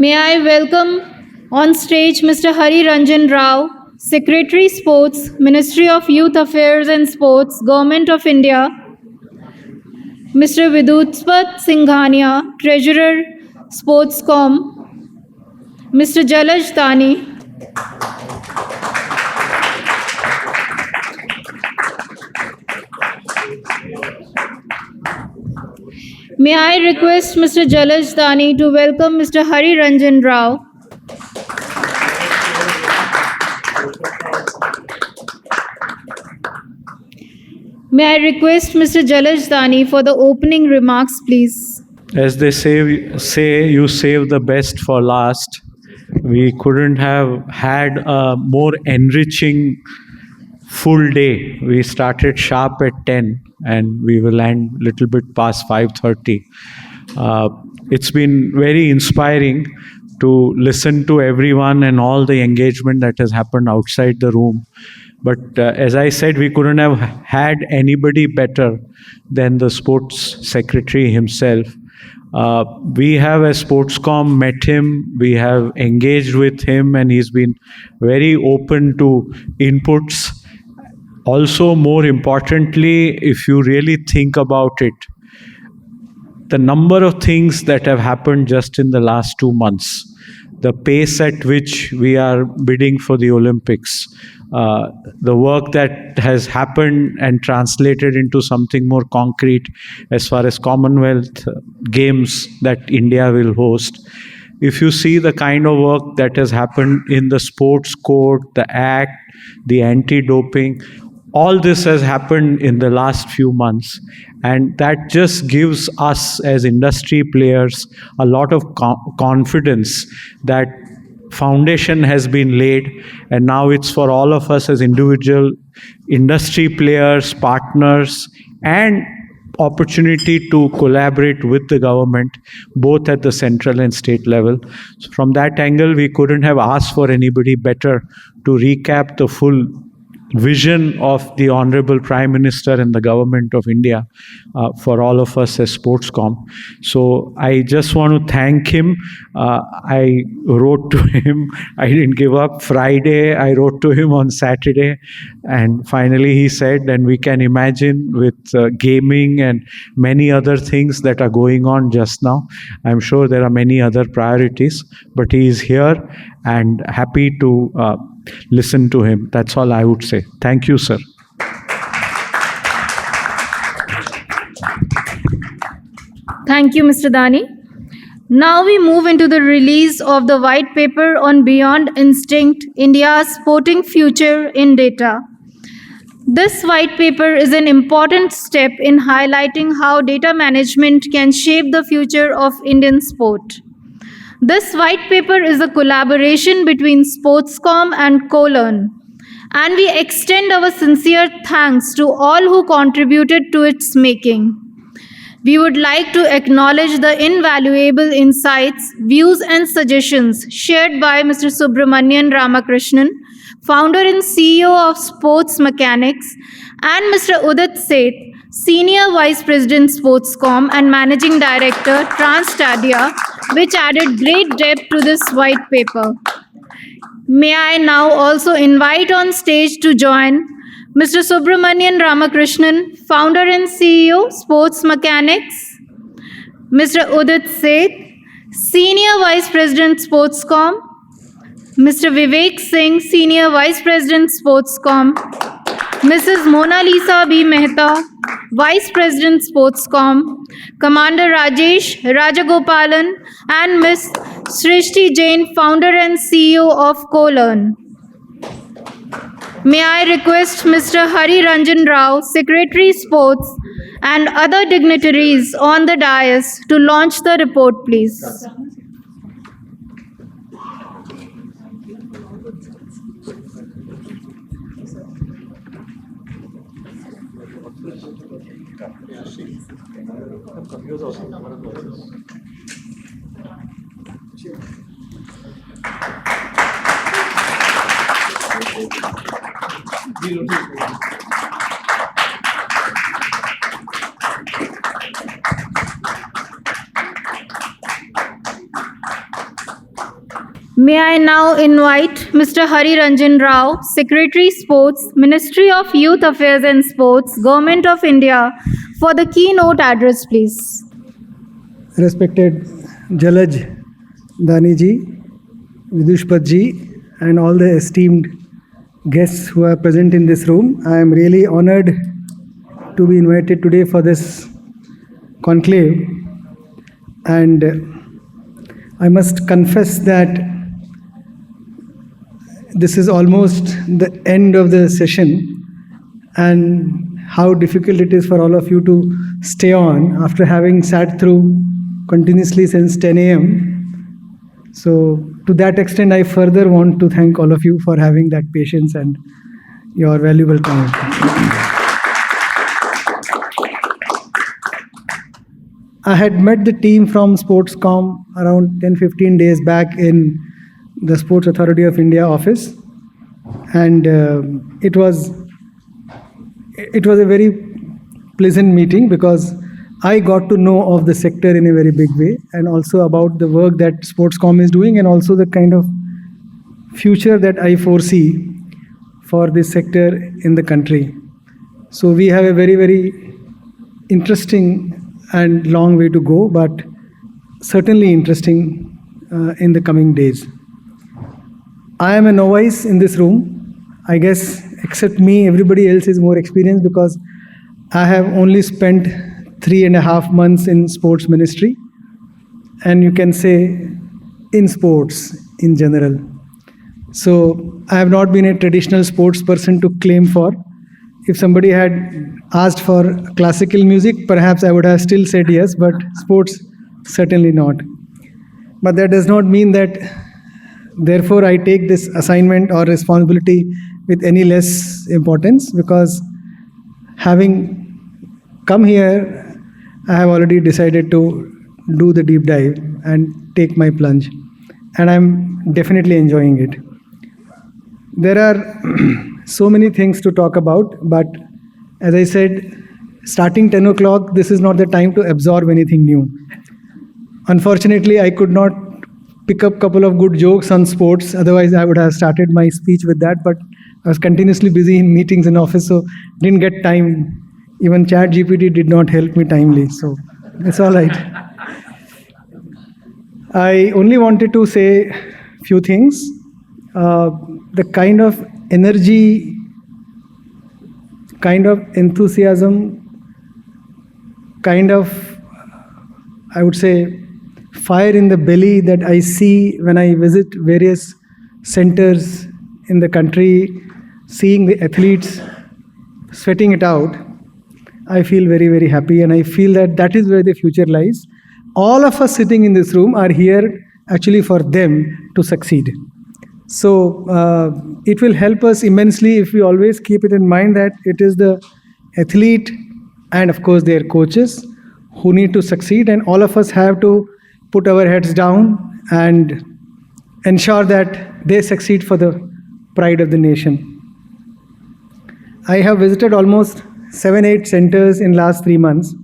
May I welcome on stage Mr. Hari Ranjan Rao, Secretary Sports, Ministry of Youth Affairs and Sports, Government of India, Mr. Vidushpat Singhania, Treasurer, Sportscom, Mr. Jalaj, Dani. May I request Mr. Jalaj, Dani to welcome Mr. Hari Ranjan Rao. May I request Mr. Jalaj, Dani for the opening remarks, please. As they say you save the best for last. We couldn't have had a more enriching full day. We started sharp at 10 and we will end a little bit past 5:30. It's been very inspiring to listen to everyone and all the engagement that has happened outside the room. But as I said, we couldn't have had anybody better than the sports secretary himself. We have, as Sportscom, met him, we have engaged with him, and he's been very open to inputs. Also, more importantly, if you really think about it, the number of things that have happened just in the last 2 months, the pace at which we are bidding for the Olympics, the work that has happened and translated into something more concrete as far as Commonwealth Games that India will host. If you see the kind of work that has happened in the sports code, the act, the anti-doping, all this has happened in the last few months, and that just gives us as industry players a lot of confidence that foundation has been laid, and now it's for all of us as individual industry players, partners, and opportunity to collaborate with the government, both at the central and state level. So from that angle, we couldn't have asked for anybody better to recap the full vision of the Honorable Prime Minister and the Government of India for all of us as Sportscom. So I just want to thank him. I wrote to him. I didn't give up. Friday, I wrote to him on Saturday. And finally he said, and we can imagine with gaming and many other things that are going on just now, I'm sure there are many other priorities, but he is here and happy to listen to him. That's all I would say. Thank you, sir. Thank you, Mr. Dani. Now we move into the release of the white paper on Beyond Instinct, India's Sporting Future in Data. This white paper is an important step in highlighting how data management can shape the future of Indian sport. This white paper is a collaboration between Sportscom and CoLearn, and we extend our sincere thanks to all who contributed to its making. We would like to acknowledge the invaluable insights, views, and suggestions shared by Mr. Subramanian Ramakrishnan, founder and CEO of Sports Mechanics, and Mr. Udit Seth, Senior Vice President Sportscom and Managing Director TransStadia, which added great depth to this white paper. May I now also invite on stage to join Mr. Subramanian Ramakrishnan, founder and CEO, Sports Mechanics, Mr. Udit Seth, Senior Vice President Sportscom, Mr. Vivek Singh, Senior Vice President Sportscom, Mrs. Mona Lisa B. Mehta, Vice President Sportscom, Commander Rajesh Rajagopalan, and Ms. Srishti Jain, founder and CEO of CoLearn. May I request Mr. Hari Ranjan Rao, Secretary Sports, and other dignitaries on the dais to launch the report, please. May I now invite Mr. Hari Ranjan Rao, Secretary Sports, Ministry of Youth Affairs and Sports, Government of India, for the keynote address, please. Respected Jalaj, Dani ji, Vidushpat ji, and all the esteemed guests who are present in this room, I am really honored to be invited today for this conclave. And I must confess that this is almost the end of the session, and how difficult it is for all of you to stay on after having sat through continuously since 10 a.m. So to that extent, I further want to thank all of you for having that patience and your valuable time. I had met the team from Sportscom around 10-15 days back in the Sports Authority of India office, and it was a very pleasant meeting because I got to know of the sector in a very big way, and also about the work that Sportscom is doing, and also the kind of future that I foresee for this sector in the country. So we have a very, very interesting and long way to go, but certainly interesting in the coming days. I am a novice in this room. I guess except me, everybody else is more experienced because I have only spent 3.5 months in sports ministry, and you can say in sports in general. So I have not been a traditional sports person to claim for. If somebody had asked for classical music, perhaps I would have still said yes, but sports, certainly not. But that does not mean that therefore I take this assignment or responsibility with any less importance, because having come here, I have already decided to do the deep dive and take my plunge, and I'm definitely enjoying it. There are so many things to talk about, but as I said, starting 10 o'clock, this is not the time to absorb anything new. Unfortunately, I could not pick up a couple of good jokes on sports, otherwise I would have started my speech with that, but I was continuously busy in meetings in office, so didn't get time. Even ChatGPT did not help me timely, so it's all right. I only wanted to say a few things. The kind of energy, kind of enthusiasm, kind of, I would say, fire in the belly that I see when I visit various centers in the country, seeing the athletes sweating it out, I feel very, very happy, and I feel that that is where the future lies. All of us sitting in this room are here actually for them to succeed. So it will help us immensely if we always keep it in mind that it is the athlete and of course their coaches who need to succeed, and all of us have to put our heads down and ensure that they succeed for the pride of the nation. I have visited almost 7-8 centers in last 3 months.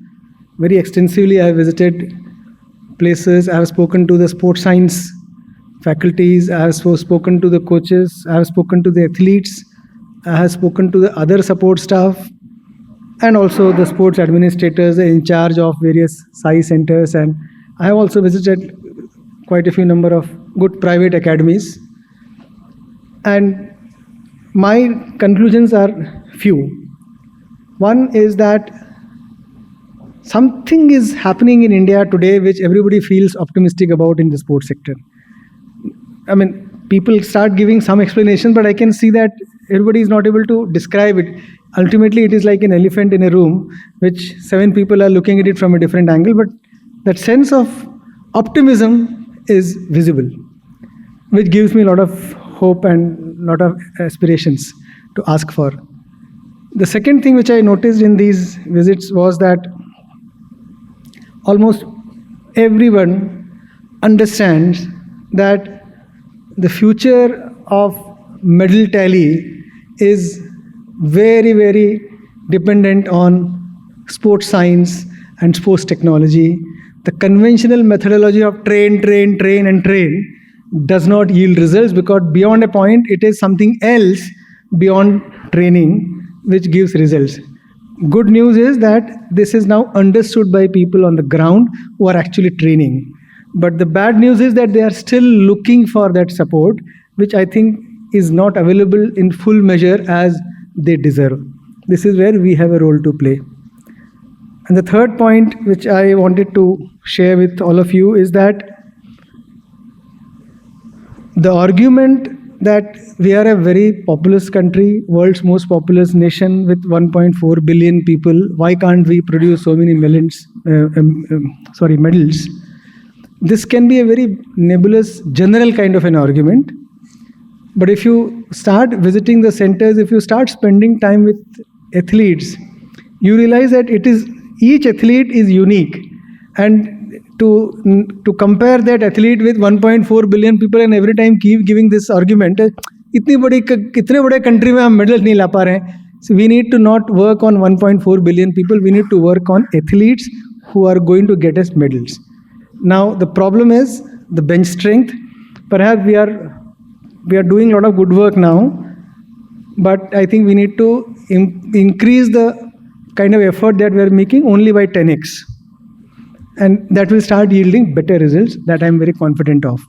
Very extensively I have visited places. I have spoken to the sports science faculties, I have spoken to the coaches, I have spoken to the athletes, I have spoken to the other support staff, and also the sports administrators in charge of various SAI centers, and I have also visited quite a few number of good private academies. And my conclusions are few. One is that something is happening in India today which everybody feels optimistic about in the sports sector. I mean, people start giving some explanation, but I can see that everybody is not able to describe it. Ultimately, it is like an elephant in a room, which 7 people are looking at it from a different angle, but that sense of optimism is visible, which gives me a lot of hope and a lot of aspirations to ask for. The second thing which I noticed in these visits was that almost everyone understands that the future of medal tally is very, very dependent on sports science and sports technology. The conventional methodology of train, does not yield results, because beyond a point, it is something else beyond training which gives results. Good news is that this is now understood by people on the ground who are actually training. But the bad news is that they are still looking for that support, which I think is not available in full measure as they deserve. This is where we have a role to play. And the third point which I wanted to share with all of you is that the argument that we are a very populous country, world's most populous nation with 1.4 billion people, why can't we produce so many medals? This can be a very nebulous, general kind of an argument. But if you start visiting the centers, if you start spending time with athletes, you realize that each athlete is unique. And to compare that athlete with 1.4 billion people and every time keep giving this argument, कितने बड़े country में हम medals नहीं ला पा रहे हैं. So we need to not work on 1.4 billion people. We need to work on athletes who are going to get us medals. Now the problem is the bench strength. Perhaps we are doing a lot of good work now, but I think we need to increase the kind of effort that we are making only by 10x. And that will start yielding better results that I am very confident of.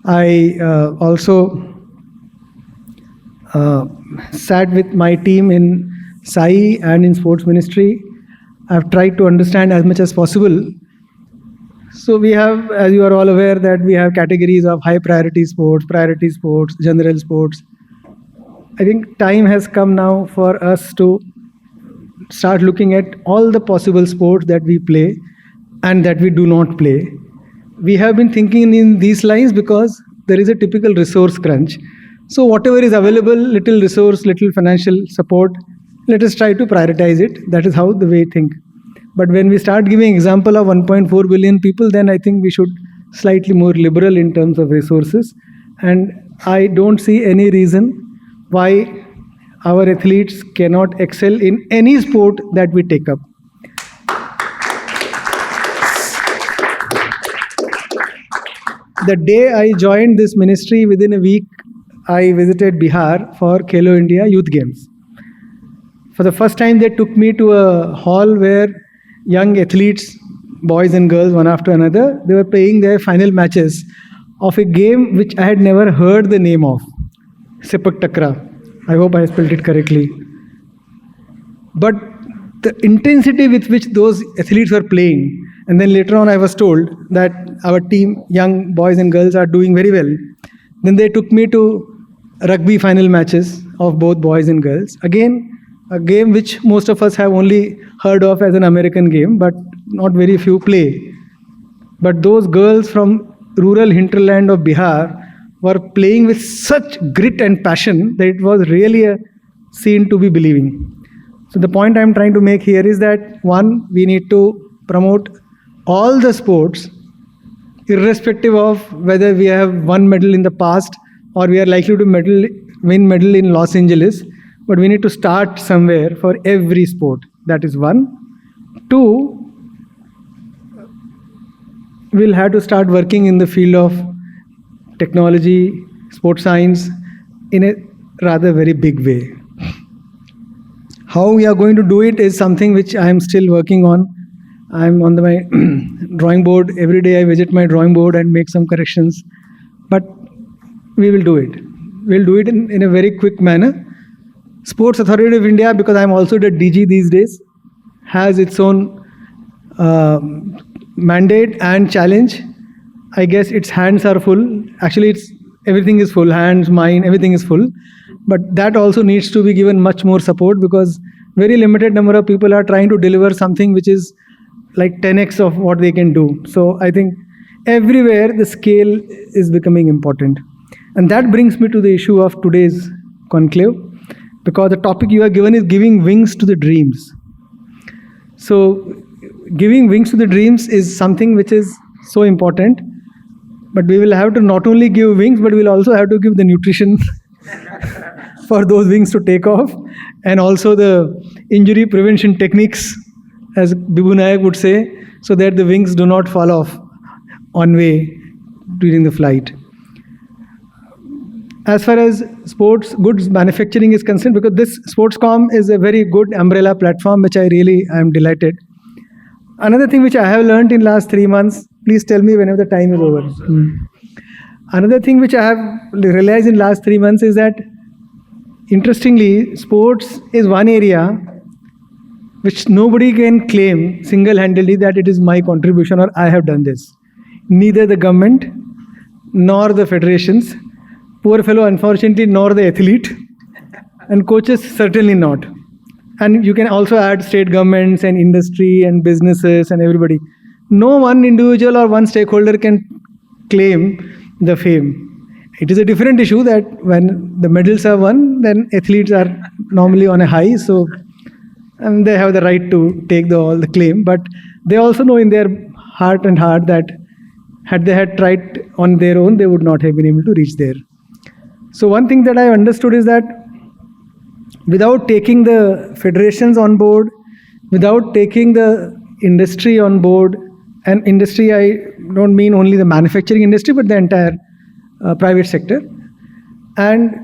I also sat with my team in SAI and in sports ministry. I've tried to understand as much as possible. So we have, as you are all aware, that we have categories of high priority sports, general sports. I think time has come now for us to start looking at all the possible sports that we play and that we do not play. We have been thinking in these lines because there is a typical resource crunch. So whatever is available, little resource, little financial support, let us try to prioritize it. That is how the way I think. But when we start giving example of 1.4 billion people, then I think we should slightly more liberal in terms of resources. And I don't see any reason why our athletes cannot excel in any sport that we take up. The day I joined this ministry, within a week, I visited Bihar for Khelo India Youth Games. For the first time, they took me to a hall where young athletes, boys and girls, one after another, they were playing their final matches of a game which I had never heard the name of, Sepak Takra. I hope I spelled it correctly. But the intensity with which those athletes were playing, and then later on I was told that our team, young boys and girls, are doing very well. Then they took me to rugby final matches of both boys and girls. Again, a game which most of us have only heard of as an American game, but not very few play. But those girls from rural hinterland of Bihar were playing with such grit and passion that it was really a scene to be believing. So the point I'm trying to make here is that, one, we need to promote all the sports, irrespective of whether we have won medal in the past or we are likely to win medal in Los Angeles. But we need to start somewhere for every sport. That is one. Two, we'll have to start working in the field of technology, sports science in a rather very big way. How we are going to do it is something which I am still working on. I'm on my drawing board. Every day I visit my drawing board and make some corrections. But we will do it. We'll do it in a very quick manner. Sports Authority of India, because I'm also the DG these days, has its own mandate and challenge. I guess its hands are full. Actually, everything is full. Hands, mind, everything is full. But that also needs to be given much more support, because very limited number of people are trying to deliver something which is like 10x of what they can do. So I think everywhere the scale is becoming important. And that brings me to the issue of today's conclave, because the topic you are given is giving wings to the dreams. So giving wings to the dreams is something which is so important. But we will have to not only give wings, but we'll also have to give the nutrition for those wings to take off, and also the injury prevention techniques, as Bibu Nayak would say, so that the wings do not fall off on way during the flight. as far as sports goods manufacturing is concerned, because this Sportscom is a very good umbrella platform, which I am delighted. Another thing which I have learned in last 3 months, please tell me whenever the time is over. Another thing which I have realized in last 3 months is that, interestingly, sports is one area which nobody can claim single-handedly that it is my contribution or I have done this. Neither the government nor the federations, poor fellow unfortunately, nor the athlete, and coaches certainly not. And you can also add state governments and industry and businesses and everybody. No one individual or one stakeholder can claim the fame. It is a different issue that when the medals are won, then athletes are normally on a high, so and they have the right to take all the claim. But they also know in their heart and heart that had they had tried on their own, they would not have been able to reach there. So one thing that I understood is that without taking the federations on board, without taking the industry on board, and industry I don't mean only the manufacturing industry, but the entire private sector, and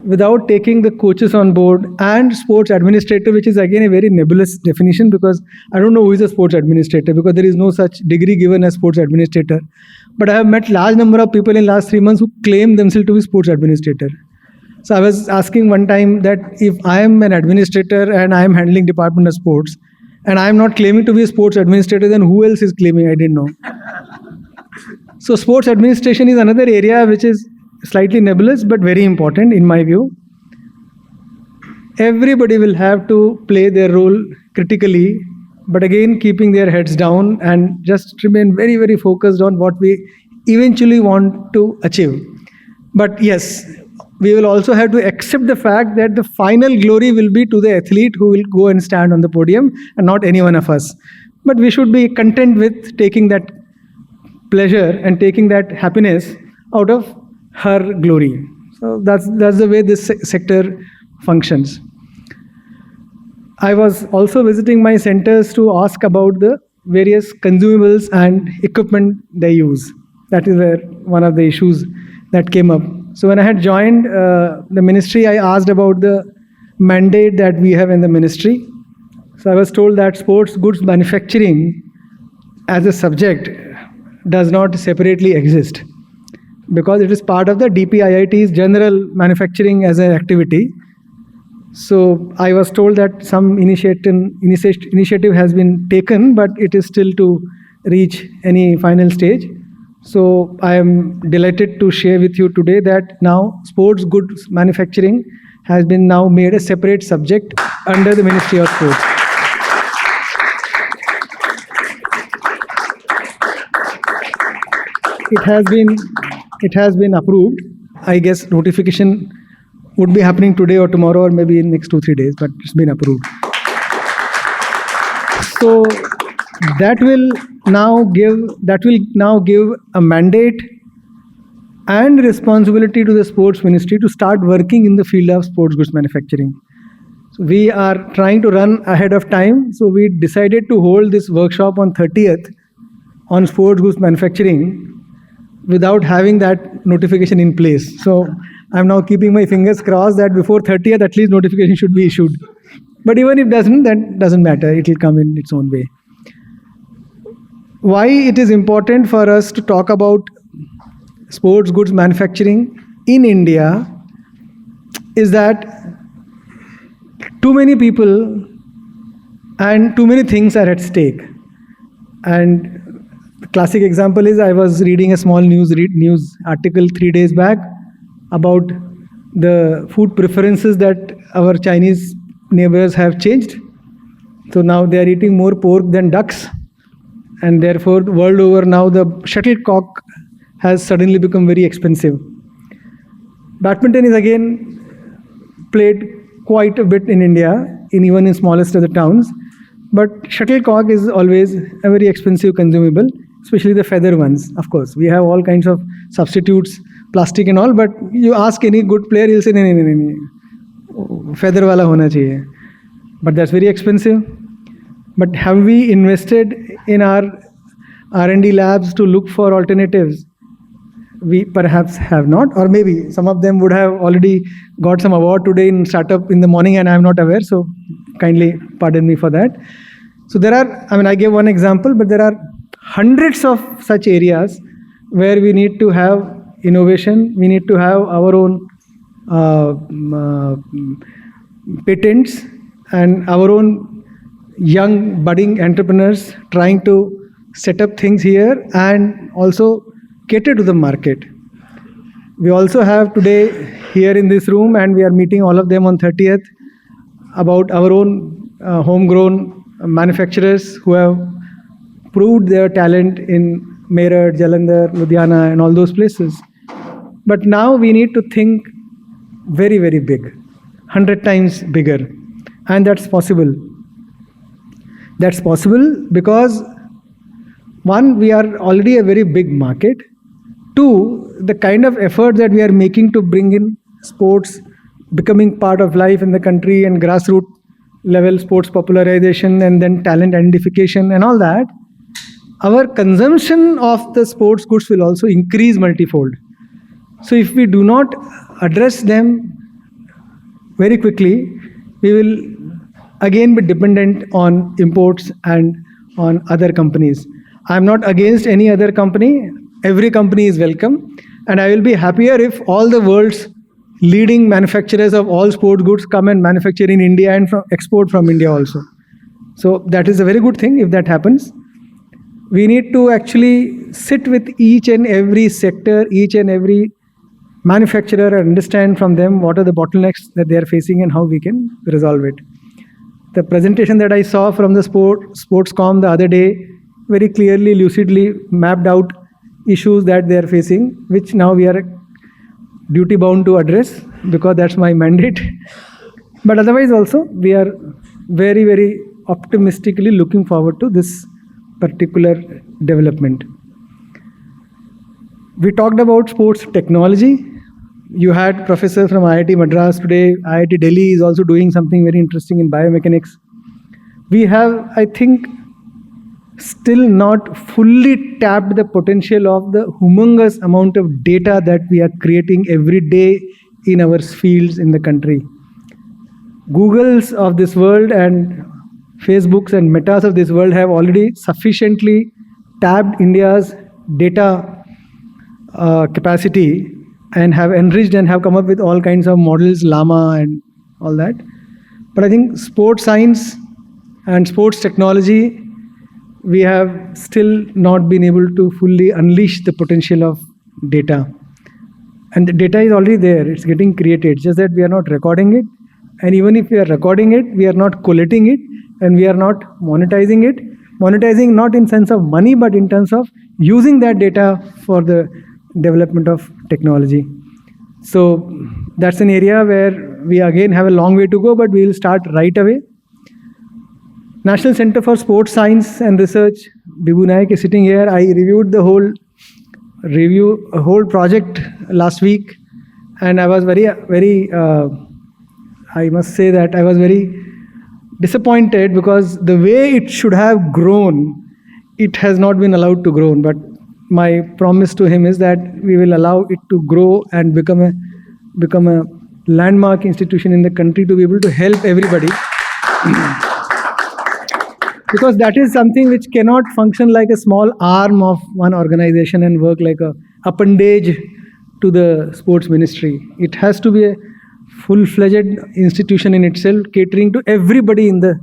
without taking the coaches on board and sports administrator, which is again a very nebulous definition, because I don't know who is a sports administrator, because there is no such degree given as sports administrator. But I have met large number of people in last 3 months who claim themselves to be sports administrator. So I was asking one time that if I am an administrator and I am handling Department of Sports and I am not claiming to be a sports administrator, then who else is claiming? I didn't know. So sports administration is another area which is slightly nebulous but very important in my view. Everybody will have to play their role critically, but again keeping their heads down and just remain very, very focused on what we eventually want to achieve. But yes, we will also have to accept the fact that the final glory will be to the athlete who will go and stand on the podium and not any one of us. But we should be content with taking that pleasure and taking that happiness out of her glory. So that's the way this sector functions. I was also visiting my centers to ask about the various consumables and equipment they use. That is where one of the issues that came up. So when I had joined the ministry, I asked about the mandate that we have in the ministry. So I was told that sports goods manufacturing as a subject does not separately exist, because it is part of the DPIIT's general manufacturing as an activity. So I was told that some initiative has been taken, but it is still to reach any final stage. So I am delighted to share with you today that now sports goods manufacturing has been now made a separate subject under the Ministry of Sports. It has been approved. I guess notification would be happening today or tomorrow or maybe in next 2-3 days, but it's been approved. So that will now give a mandate and responsibility to the sports ministry to start working in the field of sports goods manufacturing. So we are trying to run ahead of time. So we decided to hold this workshop on 30th on sports goods manufacturing without having that notification in place. So I'm now keeping my fingers crossed that before 30th at least notification should be issued. But even if it doesn't, that doesn't matter. It will come in its own way. Why it is important for us to talk about sports goods manufacturing in India is that too many people and too many things are at stake. And the classic example is I was reading a small news article 3 days back about the food preferences that our Chinese neighbors have changed. So now they are eating more pork than ducks. And therefore, the world over now, the shuttlecock has suddenly become very expensive. Badminton is again played quite a bit in India, even in smallest of the towns. But shuttlecock is always a very expensive consumable, especially the feather ones. Of course, we have all kinds of substitutes, plastic and all, but you ask any good player, he'll say, no, feather wala hona chahiye. But that's very expensive. But have we invested in our R&D labs to look for alternatives? we perhaps have not, or maybe some of them would have already got some award today in startup in the morning and I'm not aware, so kindly pardon me for that. So there are, I gave one example, but there are hundreds of such areas where we need to have innovation, we need to have our own patents and our own young budding entrepreneurs trying to set up things here and also cater to the market. We also have today here in this room, and we are meeting all of them on 30th, about our own homegrown manufacturers who have proved their talent in Meerut, Jalandhar, Ludhiana and all those places. But now we need to think very, very big, 100 times bigger. And that's possible. That's possible because, one, we are already a very big market. Two, the kind of effort that we are making to bring in sports becoming part of life in the country and grassroots level sports popularization and then talent identification and all that, our consumption of the sports goods will also increase multifold. So if we do not address them very quickly, we will again be dependent on imports and on other companies. I'm not against any other company. Every company is welcome. And I will be happier if all the world's leading manufacturers of all sport goods come and manufacture in India and export from India also. So that is a very good thing if that happens. We need to actually sit with each and every sector, each and every manufacturer, and understand from them what are the bottlenecks that they are facing and how we can resolve it. The presentation that I saw from the Sportscom the other day very clearly, lucidly mapped out issues that they are facing, which now we are duty bound to address because that's my mandate. But otherwise also, we are very, very optimistically looking forward to this particular development. We talked about sports technology. You had professors from IIT Madras today. IIT Delhi is also doing something very interesting in biomechanics. We have, I think, still not fully tapped the potential of the humongous amount of data that we are creating every day in our fields in the country. Googles of this world and Facebooks and Metas of this world have already sufficiently tapped India's data capacity and have enriched and have come up with all kinds of models, Llama and all that. But I think sports science and sports technology, we have still not been able to fully unleash the potential of data. And the data is already there, it's getting created, just that we are not recording it. And even if we are recording it, we are not collating it and we are not monetizing it. Monetizing not in sense of money, but in terms of using that data for the development of technology. So that's an area where we again have a long way to go, but we will start right away. National Center for Sports Science and Research, Bibhu Naik is sitting here. I reviewed the whole project last week, and I was I must say that I was very disappointed because the way it should have grown, it has not been allowed to grow. But my promise to him is that we will allow it to grow and become a landmark institution in the country to be able to help everybody. Because that is something which cannot function like a small arm of one organization and work like a appendage to the sports ministry. It has to be a full-fledged institution in itself, catering to everybody in the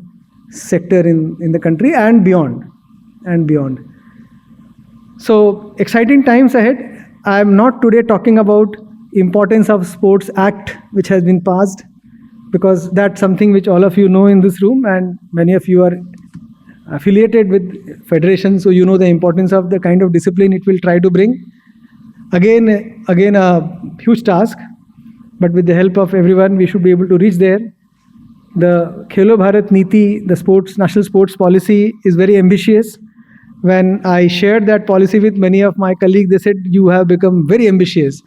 sector in the country and beyond. So exciting times ahead. I am not today talking about importance of Sports Act which has been passed, because that's something which all of you know in this room, and many of you are affiliated with federations, so you know the importance of the kind of discipline it will try to bring. Again a huge task, but with the help of everyone we should be able to reach there. The Khelo Bharat Niti, the national sports policy, is very ambitious. When I shared that policy with many of my colleagues, they said, you have become very ambitious.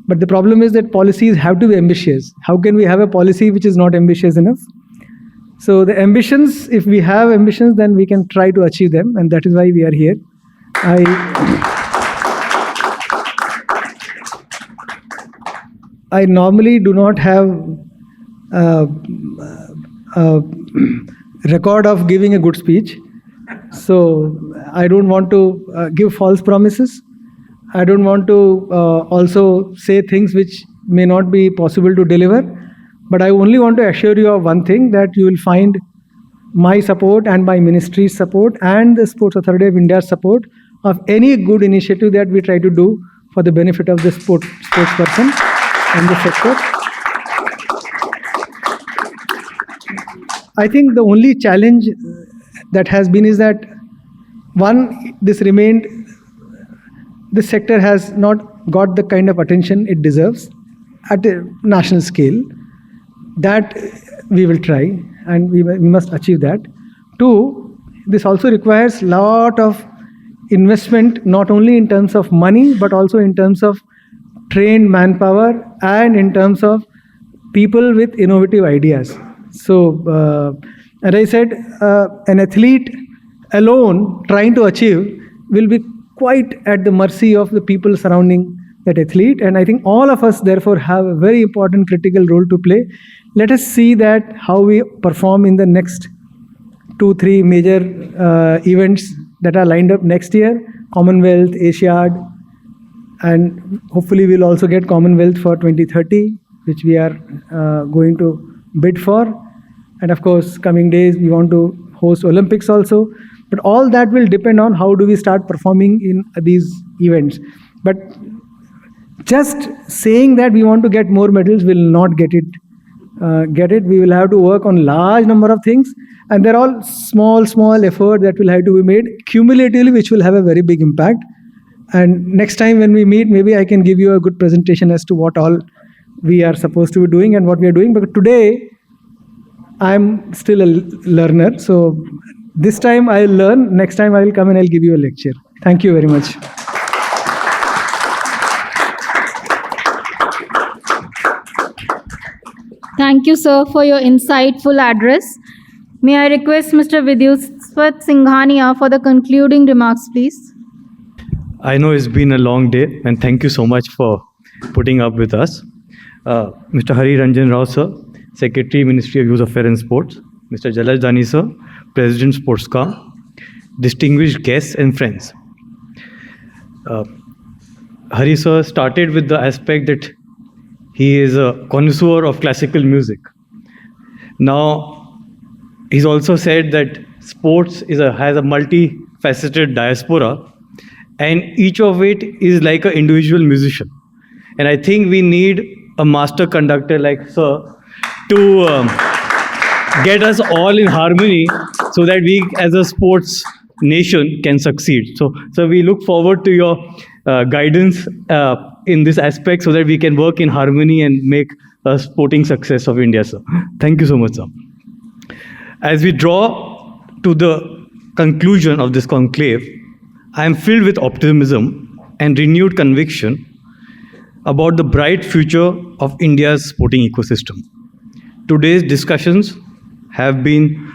But the problem is that policies have to be ambitious. How can we have a policy which is not ambitious enough? So the ambitions, if we have ambitions, then we can try to achieve them, and that is why we are here. I normally do not have uh, a record of giving a good speech. So I don't want to give false promises. I don't want to also say things which may not be possible to deliver. But I only want to assure you of one thing, that you will find my support and my ministry's support and the Sports Authority of India's support of any good initiative that we try to do for the benefit of the sports person and the sector. I think the only challenge that has been is that, one, this sector has not got the kind of attention it deserves at a national scale. That we will try, and we must achieve that. Two, this also requires lot of investment, not only in terms of money, but also in terms of trained manpower and in terms of people with innovative ideas. So, as I said, an athlete alone trying to achieve will be quite at the mercy of the people surrounding that athlete. And I think all of us, therefore, have a very important critical role to play. Let us see that how we perform in the next 2-3 major events that are lined up next year: Commonwealth, Asiad, and hopefully we'll also get Commonwealth for 2030, which we are going to bid for. And of course, coming days we want to host Olympics also. But all that will depend on how do we start performing in these events. But just saying that we want to get more medals will not get it. We will have to work on large number of things, and they're all small effort that will have to be made cumulatively, which will have a very big impact. And next time when we meet, maybe I can give you a good presentation as to what all we are supposed to be doing and what we are doing. But today, I'm still a learner. So this time I'll learn. Next time I will come and I'll give you a lecture. Thank you very much. Thank you, sir, for your insightful address. May I request Mr. Vidushpat Singhania for the concluding remarks, please? I know it's been a long day, and thank you so much for putting up with us. Mr. Ranjan Rao, sir, Secretary, Ministry of Youth Affairs and Sports. Mr. Jalaj Dani, sir, President, Sportscom. Distinguished guests and friends. Hari, sir, started with the aspect that he is a connoisseur of classical music. Now, he's also said that sports has a multifaceted diaspora, and each of it is like an individual musician. And I think we need a master conductor like sir to get us all in harmony so that we as a sports nation can succeed. So we look forward to your guidance in this aspect so that we can work in harmony and make a sporting success of India, sir. Thank you so much, sir. As we draw to the conclusion of this conclave, I am filled with optimism and renewed conviction about the bright future of India's sporting ecosystem. Today's discussions have been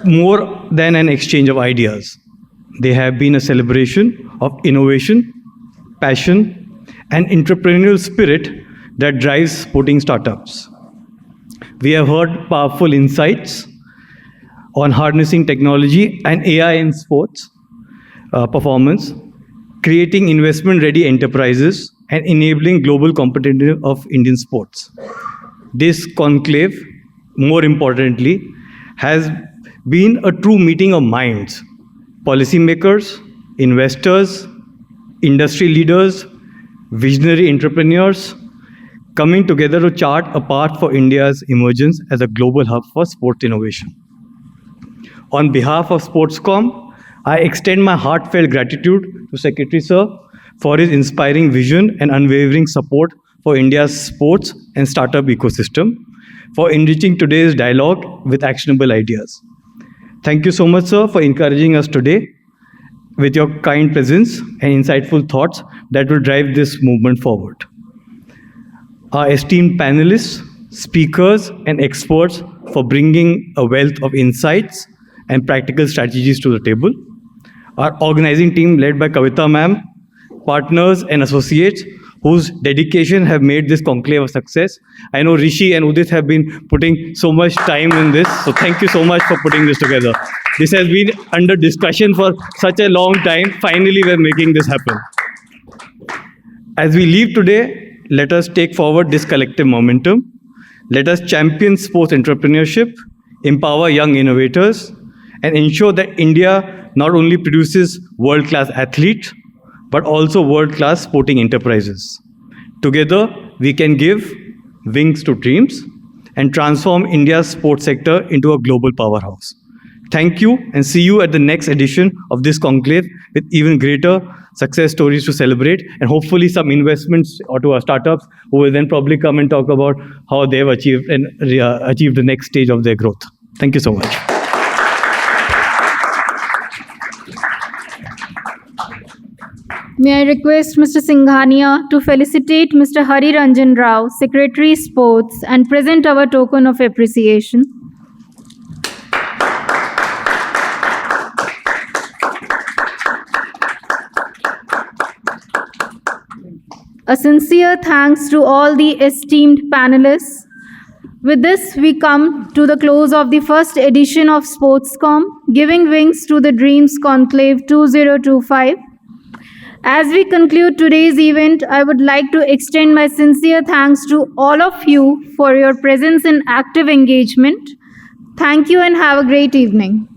more than an exchange of ideas. They have been a celebration of innovation, passion, and entrepreneurial spirit that drives sporting startups. We have heard powerful insights on harnessing technology and AI in sports performance, creating investment-ready enterprises, and enabling global competitiveness of Indian sports. This conclave, more importantly, has been a true meeting of minds. Policymakers, investors, industry leaders, visionary entrepreneurs coming together to chart a path for India's emergence as a global hub for sports innovation. On behalf of Sportscom, I extend my heartfelt gratitude to Secretary Sir for his inspiring vision and unwavering support for India's sports and startup ecosystem, for enriching today's dialogue with actionable ideas. Thank you so much, sir, for encouraging us today with your kind presence and insightful thoughts that will drive this movement forward. Our esteemed panelists, speakers, and experts for bringing a wealth of insights and practical strategies to the table. Our organizing team led by Kavita ma'am, partners and associates whose dedication have made this conclave a success. I know Rishi and Udit have been putting so much time in this, so thank you so much for putting this together. This has been under discussion for such a long time. Finally, we're making this happen. As we leave today, let us take forward this collective momentum. Let us champion sports entrepreneurship, empower young innovators, and ensure that India not only produces world-class athletes, but also world-class sporting enterprises. Together, we can give wings to dreams and transform India's sports sector into a global powerhouse. Thank you, and see you at the next edition of this conclave with even greater success stories to celebrate, and hopefully some investments or to our startups who will then probably come and talk about how they've achieved the next stage of their growth. Thank you so much. May I request Mr. Singhania to felicitate Mr. Hari Ranjan Rao, Secretary Sports, and present our token of appreciation. A sincere thanks to all the esteemed panelists. With this, we come to the close of the first edition of Sportscom, Giving Wings to the Dreams Conclave 2025. As we conclude today's event, I would like to extend my sincere thanks to all of you for your presence and active engagement. Thank you and have a great evening.